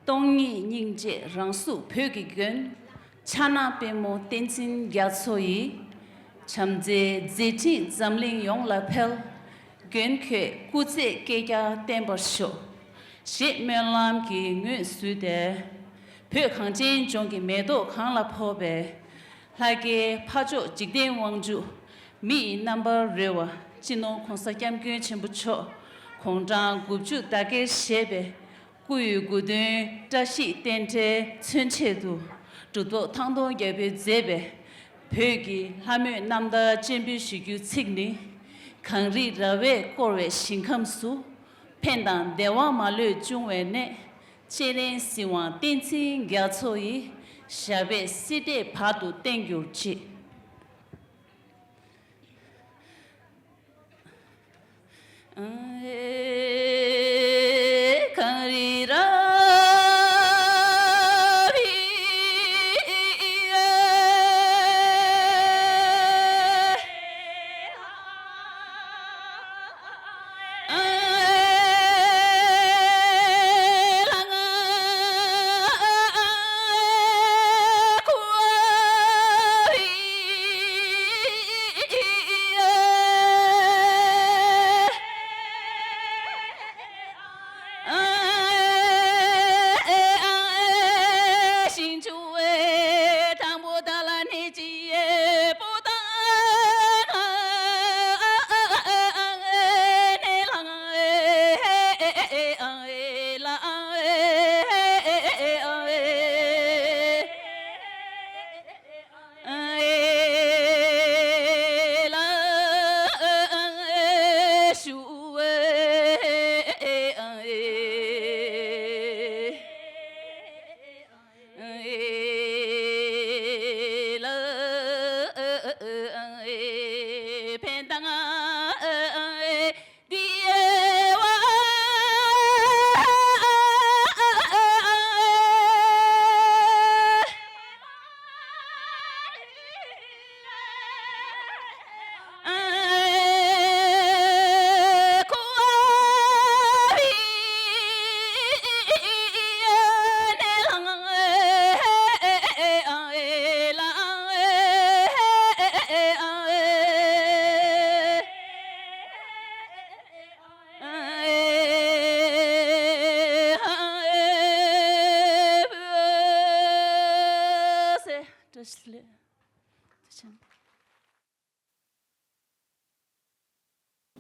동이 닝제 랑수 표기근 차나 페모 텐신 갸소이 참제 제티 잠링 용라펠 근케 쿠제 케야 템버쇼 시멜람 기뉴 수데 표강진 종기 메도 강라 포베 하게 파조 직된 왕주 미 넘버 레와 진노 콘사캠 그 첨부초 공장 구주 다게 셰베 구유구든 자시 텐테 천체도 주도 탕도 예배 제베 벽이 하며 남다 준비시규 책니 강리 라베 코레 신감수 펜단 대와 말로 중외네 체린 시원 땡칭 갸초이 샤베 시데 파도 땡교치 강리라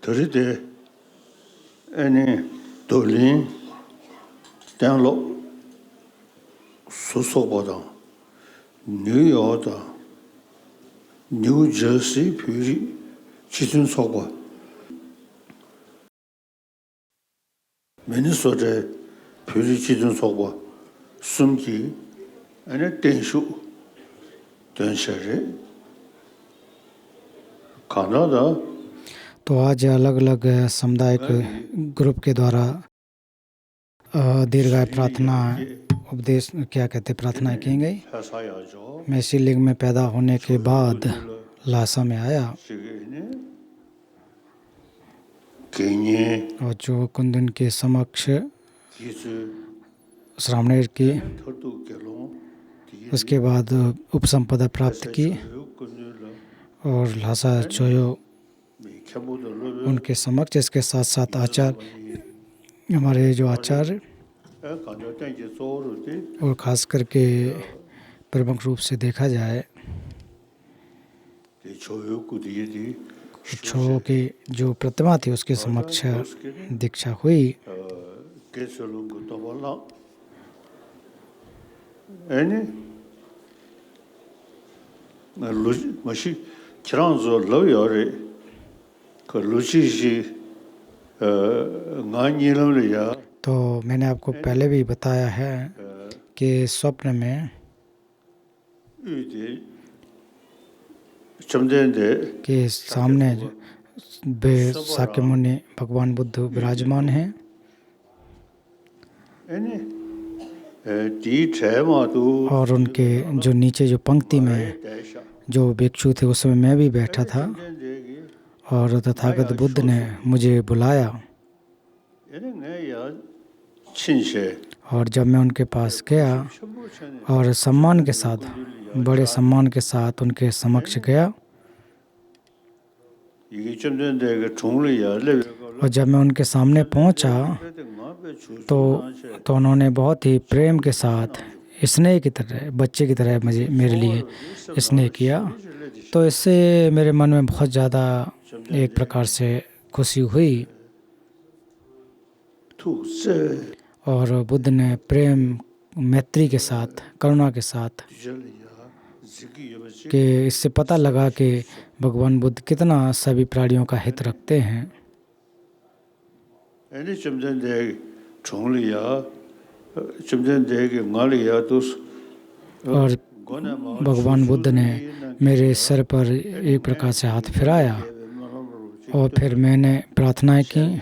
들이대 아니 돌린 당로 수소보다 뉴욕다 뉴저시 뷰리 기준 소고 미니소타 뷰리 기준 소고 숨기 아니 댄슈 댄셔레 Canada तो आज अलग अलग सामुदायिक ग्रुप के द्वारा दीर्घाय प्रार्थना उपदेश क्या कहते प्रार्थनाएं की गई। मैं इसी लिंग में पैदा होने के बाद लासा में आया और जो कुंदन के समक्ष श्रावणेर की, उसके बाद उपसंपदा प्राप्त की और लासा चोयो उनके समक्ष, इसके साथ साथ आचार्य, हमारे जो आचार्य और ख़ास करके प्रमुख रूप से देखा जाए छो की जो प्रतिमा थी उसके समक्ष दीक्षा हुई। तो मैंने आपको पहले भी बताया है कि स्वप्न में के सामने साक्य मुनि भगवान बुद्ध विराजमान हैं और उनके जो नीचे जो पंक्ति में जो भिक्षु थे उस समय मैं भी बैठा था और तथागत बुद्ध ने मुझे बुलाया और जब मैं उनके पास गया और सम्मान के साथ, बड़े सम्मान के साथ उनके समक्ष गया और जब मैं उनके सामने पहुंचा तो उन्होंने बहुत ही प्रेम के साथ स्नेह की तरह, बच्चे की तरह मेरे लिए स्नेह किया। तो इससे मेरे मन में बहुत ज़्यादा एक प्रकार से खुशी हुई और बुद्ध ने प्रेम मैत्री के साथ, करुणा के साथ, कि इससे पता लगा कि भगवान बुद्ध कितना सभी प्राणियों का हित रखते हैं। और भगवान बुद्ध ने मेरे सर पर एक प्रकार से हाथ फिराया और फिर मैंने प्रार्थनाएं की,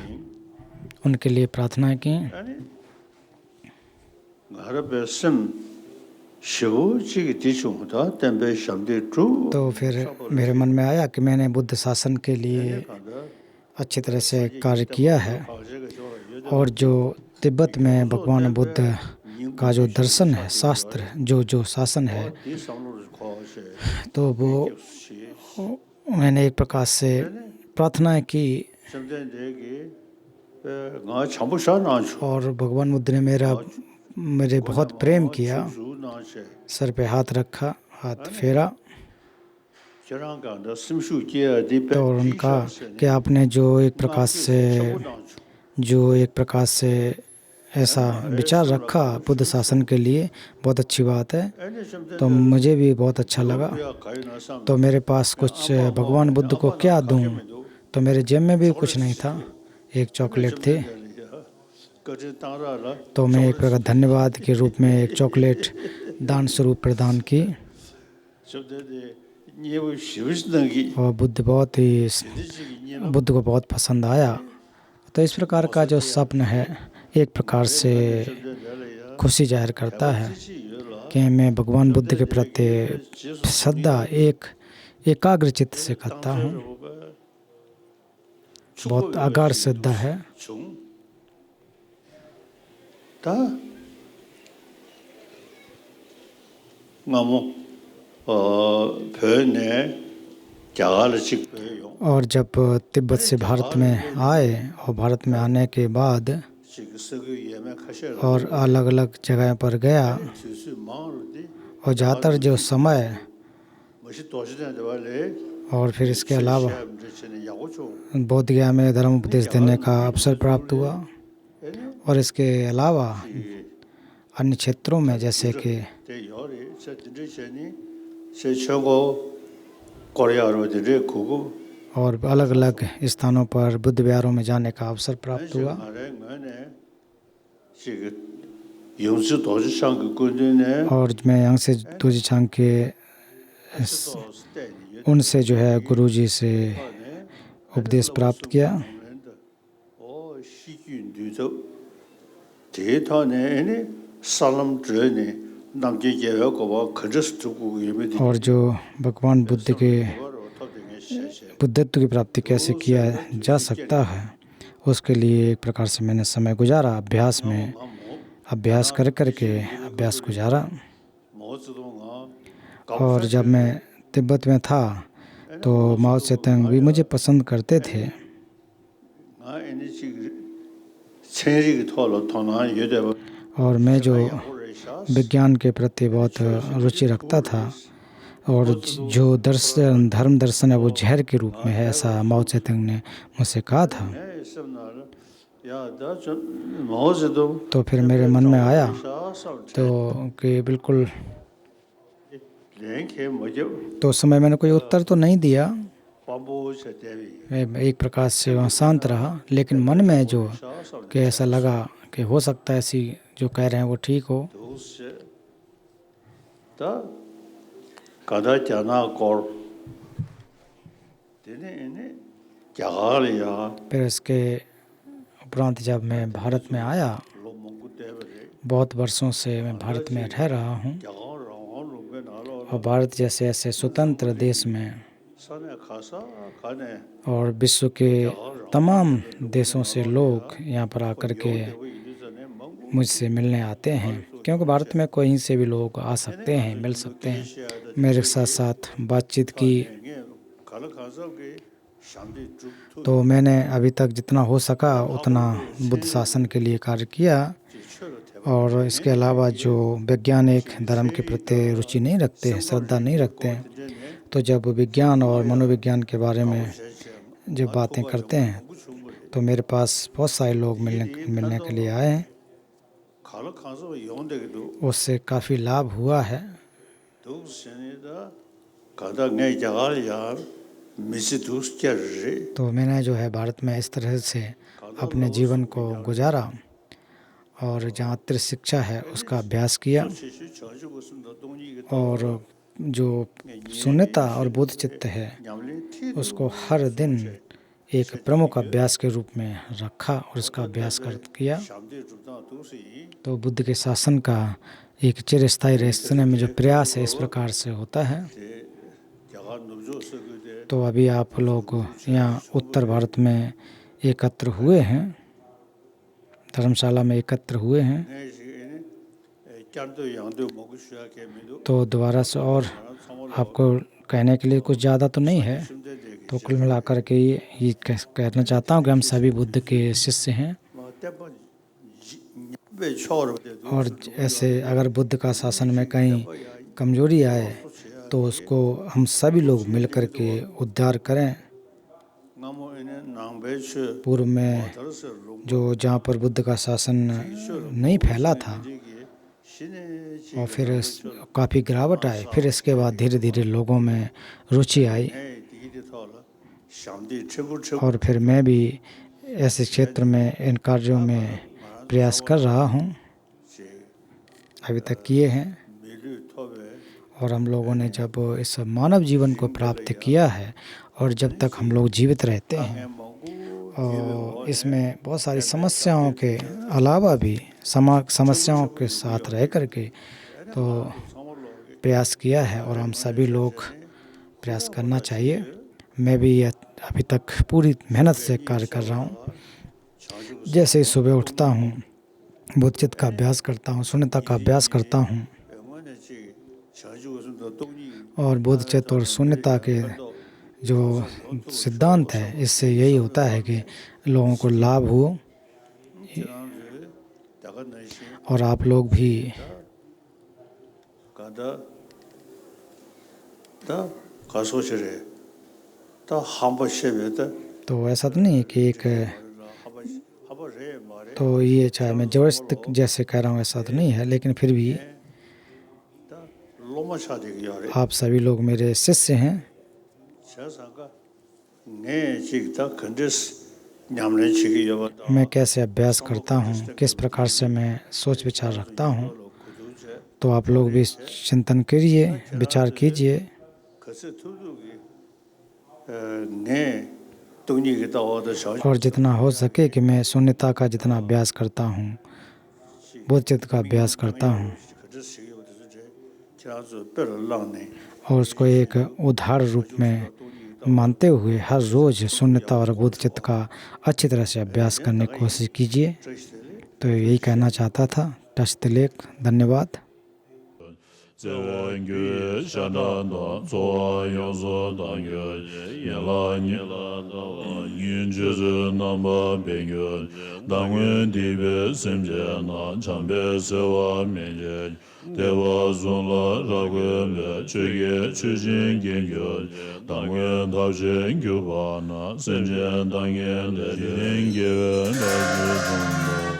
उनके लिए प्रार्थनाएं की। तो फिर मेरे मन में आया कि मैंने बुद्ध शासन के लिए अच्छी तरह से कार्य किया है और जो तिब्बत में भगवान बुद्ध का जो दर्शन है, शास्त्र, जो शासन है, तो वो मैंने एक प्रकार से प्रार्थना की और भगवान बुद्ध ने मेरे बहुत प्रेम किया, सर पे हाथ रखा, हाथ फेरा तो उनका कि आपने जो एक प्रकार से ऐसा विचार रखा बुद्ध शासन के लिए, बहुत अच्छी बात है। तो मुझे भी बहुत अच्छा लगा। तो मेरे पास कुछ भगवान बुद्ध को क्या दूं, तो मेरे जेब में भी कुछ नहीं था, एक चॉकलेट थी। तो मैं एक प्रकार धन्यवाद के रूप में एक चॉकलेट दान स्वरूप प्रदान की और बुद्ध को बहुत पसंद आया। तो इस प्रकार का जो स्वप्न है एक प्रकार से खुशी जाहिर करता है कि मैं भगवान बुद्ध के प्रति श्रद्धा एकाग्र चित्त से करता हूँ, बहुत अगाध श्रद्धा है। और जब तिब्बत से भारत में आए और भारत में आने के बाद और अलग अलग जगह पर गया और ज़्यादातर जो समय और फिर इसके अलावा 셰브르치는 야고초 बोध गया में धर्म उपदेश देने का अवसर प्राप्त हुआ। और इसके अलावा अन्य क्षेत्रों में जैसे कि 대열이 셰드르치니 셰초고 कोरिया로들의 구구 और अलग अलग स्थानों पर बुद्ध विहारों में जाने का अवसर प्राप्त हुआ। 영수 도지상 그 군인의 और मैं यहाँ से तुझी छांग के उनसे जो है गुरुजी से उपदेश प्राप्त किया। 어 시균도 대단해 사람들이 남게 계획과 그저스 두고 예배드 और जो भगवान बुद्ध के बुद्धत्व की प्राप्ति कैसे किया जा सकता है उसके लिए एक प्रकार से मैंने समय गुजारा। अभ्यास कर करके अभ्यास गुजारा। और जब मैं तिब्बत में था तो माओ त्से-तुंग भी मुझे पसंद करते थे। और मैं जो विज्ञान के प्रति बहुत रुचि रखता था और जो धर्म दर्शन है वो जहर के रूप में है, ऐसा माओ त्से-तुंग ने मुझसे कहा था। तो फिर मेरे मन में आया तो कि बिल्कुल, तो उस समय मैंने कोई उत्तर तो नहीं दिया, मैं एक प्रकार से वहाँ शांत रहा। लेकिन मन में जो कि ऐसा लगा कि हो सकता है ऐसी जो कह रहे हैं वो ठीक हो। फिर इसके उपरांत जब मैं भारत में आया, बहुत वर्षों से मैं भारत में रह रहा हूँ और भारत जैसे ऐसे स्वतंत्र देश में और विश्व के तमाम देशों से लोग यहाँ पर आकर के मुझसे मिलने आते हैं, क्योंकि भारत में कहीं से भी लोग आ सकते हैं, मिल सकते हैं। मेरे साथ साथ बातचीत की तो मैंने अभी तक जितना हो सका उतना बुद्ध शासन के लिए कार्य किया। और इसके अलावा जो वैज्ञानिक धर्म के प्रति रुचि नहीं रखते, श्रद्धा नहीं रखते, तो जब विज्ञान और मनोविज्ञान के बारे में जब बातें करते हैं तो मेरे पास बहुत सारे लोग मिलने के लिए आए हैं। उससे काफ़ी लाभ हुआ है। तो मैंने जो है भारत में इस तरह से अपने जीवन को गुजारा और जहाँ अतिरिक्त शिक्षा है उसका अभ्यास किया। और जो शून्यता और बोध चित्त है उसको हर दिन एक प्रमुख अभ्यास के रूप में रखा और उसका अभ्यास किया। तो बुद्ध के शासन का एक चिरस्थायी रहने में जो प्रयास है इस प्रकार से होता है। तो अभी आप लोग यहाँ उत्तर भारत में एकत्र हुए हैं, धर्मशाला में एकत्र हुए हैं। तो दोबारा से और आपको कहने के लिए कुछ ज़्यादा तो नहीं है। तो कुल मिलाकर के ये कहना चाहता हूँ कि हम सभी बुद्ध के शिष्य हैं। और ऐसे अगर बुद्ध का शासन में कहीं कमजोरी आए तो उसको हम सभी लोग मिलकर के उद्धार करें। पूर्व में जो जहाँ पर बुद्ध का शासन नहीं फैला था और फिर काफ़ी गिरावट आई, फिर इसके बाद धीरे धीरे लोगों में रुचि आई। और फिर मैं भी ऐसे क्षेत्र में इन कार्यों में प्रयास कर रहा हूँ, अभी तक किए हैं। और हम लोगों ने जब इस मानव जीवन को प्राप्त किया है और जब तक हम लोग जीवित रहते हैं और इसमें बहुत सारी समस्याओं के अलावा भी समस्याओं के साथ रह कर के तो प्रयास किया है और हम सभी लोग प्रयास करना चाहिए। मैं भी अभी तक पूरी मेहनत से कार्य कर रहा हूँ। जैसे ही सुबह उठता हूँ, बोधचित का अभ्यास करता हूँ, शून्यता का अभ्यास करता हूँ और बोधचित और शून्यता के जो सिद्धांत है इससे यही होता है कि लोगों को लाभ हो। और आप लोग भी 다 한번 쉐베다 तो ऐसा तो नहीं है कि एक 한번 해 말해 तो ये चाहे मैं जबरदस्त जैसे कह रहा हूँ ऐसा तो नहीं है, लेकिन फिर भी 다 로마 샤디기 야래 आप सभी लोग मेरे शिष्य हैं। 자상가 네 지다 컨데스 냠네 지기 여바 मैं कैसे अभ्यास करता हूँ, किस प्रकार से मैं सोच विचार रखता हूँ, तो आप लोग भी चिंतन करिए, विचार कीजिए। 그래서 두두기 네 동니기 다와도 저 और जितना हो सके कि मैं शून्यता का जितना अभ्यास करता हूँ, बोध चित्त का अभ्यास करता हूँ 그래서 지라서 뼈를랑네 और उसको एक उदाहरण रूप में मानते हुए हर रोज़ शून्यता और बोध चित्त का अच्छी तरह से अभ्यास करने की कोशिश कीजिए। तो यही कहना चाहता था। टशतिलेक, धन्यवाद। Zewangyu Shananda Zoa Yozo Dangyu Yela Nila Yun Jizu Namba Bengyu Dangwen Dibe Simje Na Chambe Sewa Menje Dewa Zunla Ragwe Me Chege Chujin Gengyu Dangwen Dabshin Gyuba Na Simje Dangyen Lejin Gewe Daji Zunla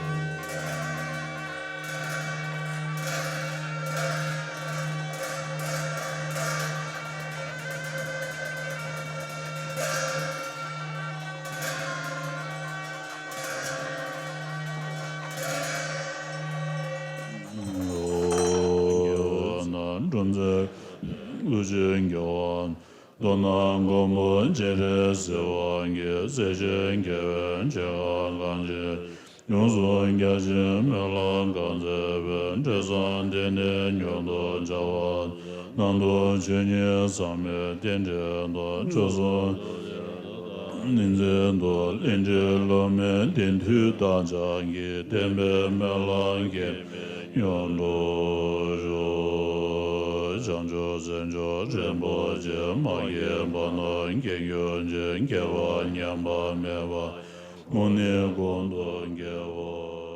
Donan gomun ceresi vange seçen keven çevan gancı Yunzun gecim elan gancı ben cezan denen yolda cavan Nandu çenye samet dencen do çözün Ninzen do ince lomen den tü dancangi dembe melan ke yolda 장조 전조 전보 제마예 바노 개연 전 개와 냠바 메바 문네 공도 개와